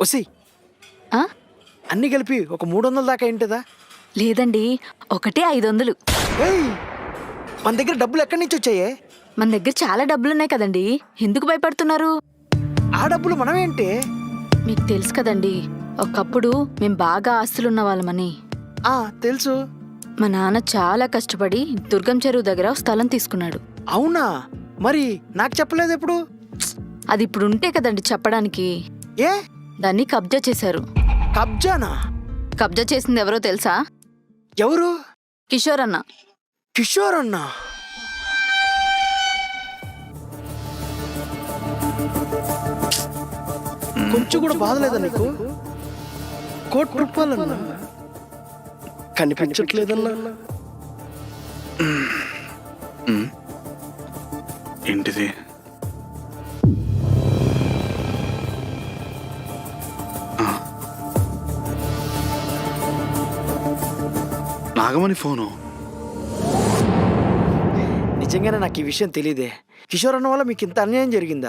ఒసి ఆ? అన్నీ కలిపి ఒక 300 దాకా ఏంటిదా? లేదండి, ఒకటే 500. ఏయ్, మన దగ్గర డబ్బులు ఎక్కడి నుంచి వచ్చాయే? మన దగ్గర చాలా డబ్బులున్నాయి కదండి, ఎందుకు భయపడుతున్నారు? ఆ డబ్బులు మనమేంటి? మీకు తెలుసు కదండి, ఒకప్పుడు మేం బాగా ఆస్తులున్న వాళ్ళమని. తెలుసు. మా నాన్న చాలా కష్టపడి దుర్గం చెరువు దగ్గర ఓ స్థలం తీసుకున్నాడు. అవునా? మరి నాకు చెప్పలేదు ఎప్పుడు? అది ఇప్పుడు ఉంటే కదండి చెప్పడానికి. ఏ దాన్ని కబ్జా చేశారు. కబ్జానా? కబ్జా చేసింది ఎవరో తెలుసా? ఎవరు? కిషోర్ అన్న. కిషోర్ అన్న? కొంచెం కూడా బాధలేదా నీకు? 1 కోటి రూపాయలన్నా కనిపించట్లేదన్నా. ఏంటిది? నాగమణి ఫోను. నిజంగానే నాకు ఈ విషయం తెలియదే. కిషోర్ అన్న వల్ల మీకు ఇంత అన్యాయం జరిగిందా?